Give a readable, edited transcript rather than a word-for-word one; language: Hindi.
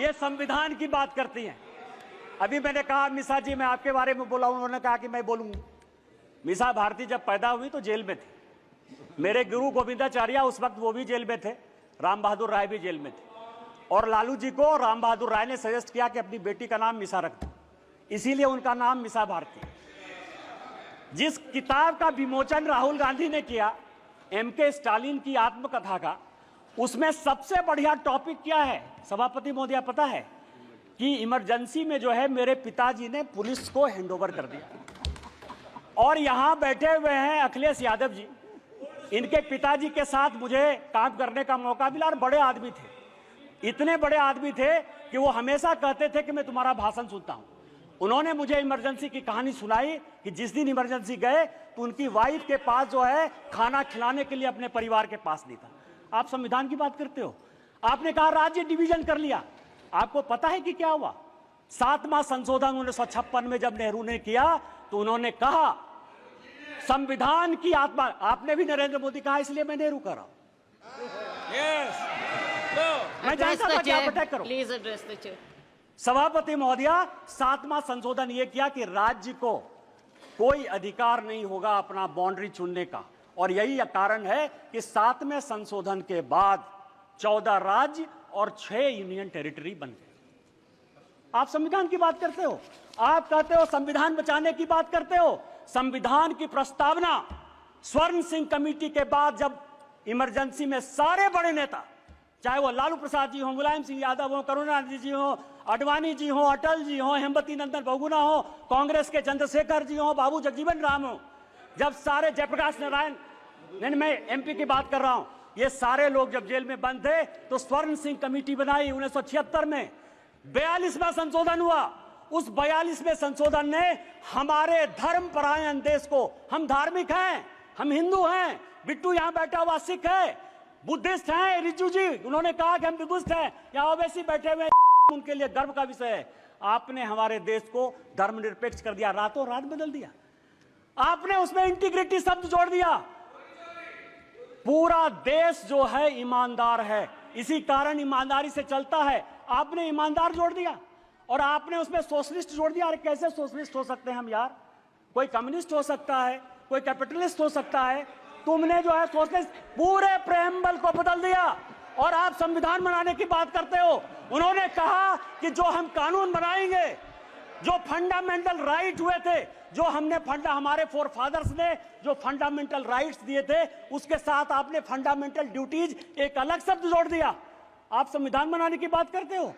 ये संविधान की बात करती हैं। अभी मैंने कहा मिसा जी मैं आपके बारे में बोला, उन्होंने कहा कि मैं बोलूंगा। मिसा भारती जब पैदा हुई तो जेल में थी। मेरे गुरु गोविंदाचार्य उस वक्त वो भी जेल में थे, राम बहादुर राय भी जेल में थे, और लालू जी को राम बहादुर राय ने सजेस्ट किया कि अपनी बेटी का नाम मिसा रख दो, इसीलिए उनका नाम मिसा भारती। जिस किताब का विमोचन राहुल गांधी ने किया, एमके स्टालिन की आत्मकथा का, उसमें सबसे बढ़िया टॉपिक क्या है सभापति महोदय पता है? कि इमरजेंसी में जो है मेरे पिताजी ने पुलिस को हैंडओवर कर दिया। और यहां बैठे हुए हैं अखिलेश यादव जी, इनके पिताजी के साथ मुझे काम करने का मौका मिला, और बड़े आदमी थे, इतने बड़े आदमी थे कि वो हमेशा कहते थे कि मैं तुम्हारा भाषण सुनता हूं। उन्होंने मुझे इमरजेंसी की कहानी सुनाई कि जिस दिन इमरजेंसी गए तो उनकी वाइफ के पास जो है खाना खिलाने के लिए अपने परिवार के पास नहीं था। आप संविधान की बात करते हो। आपने कहा राज्य डिवीजन कर लिया। आपको पता है कि क्या हुआ? 7वां संशोधन 1956 में जब नेहरू ने किया तो उन्होंने कहा संविधान की आत्मा, आपने भी नरेंद्र मोदी कहा इसलिए मैं नेहरू कर रहा हूं। मैं जानता था कि आप अटैक करो। Please address the chair. सभापति महोदय, 7वां संशोधन यह किया कि राज्य को कोई अधिकार नहीं होगा अपना बाउंड्री चुनने का, और यही कारण है कि 7वें संशोधन के बाद 14 राज्य और 6 यूनियन टेरिटरी बन गए। आप संविधान की बात करते हो, आप कहते हो संविधान बचाने की बात करते हो। संविधान की प्रस्तावना स्वर्ण सिंह कमेटी के बाद जब इमरजेंसी में सारे बड़े नेता, चाहे वो लालू प्रसाद जी हो, मुलायम सिंह यादव हो, करुणानिधि जी हो, अडवाणी जी हो, अटल जी हो, हेमवती नंदन बहुगुणा हो, कांग्रेस के चंद्रशेखर जी हो, बाबू जगजीवन राम हो, जब सारे जयप्रकाश नारायण, मैं एमपी की बात कर रहा हूं, ये सारे लोग जब जेल में बंद थे तो स्वर्ण सिंह कमेटी बनाई 1976 में। 42वां संशोधन हुआ। उस 42वें संशोधन ने हमारे धर्मपरायण देश को, हम धार्मिक हैं, हम हिंदू हैं, बिट्टू यहां बैठा हुआ सिख है, बुद्धिस्ट हैं, रिजू जी उन्होंने कहा कि हम बुद्धिस्ट हैं, यहां ओवैसी बैठे हुए उनके लिए गर्व का विषय है। आपने हमारे देश को धर्मनिरपेक्ष कर दिया, रातों रात बदल दिया। आपने उसमें इंटीग्रिटी शब्द जोड़ दिया। पूरा देश जो है ईमानदार है, इसी कारण ईमानदारी से चलता है। आपने ईमानदार जोड़ दिया और आपने उसमें सोशलिस्ट जोड़ दिया। अरे कैसे सोशलिस्ट हो सकते हैं हम यार? कोई कम्युनिस्ट हो सकता है, कोई कैपिटलिस्ट हो सकता है, तुमने जो है सोशलिस्ट पूरे प्रेम्बल को बदल दिया और आप संविधान बनाने की बात करते हो। उन्होंने कहा कि जो हम कानून बनाएंगे, जो फंडामेंटल राइट हुए थे, जो हमने हमारे फोर फादर्स ने जो फंडामेंटल राइट्स दिए थे, उसके साथ आपने फंडामेंटल ड्यूटीज एक अलग शब्द जोड़ दिया। आप संविधान बनाने की बात करते हो।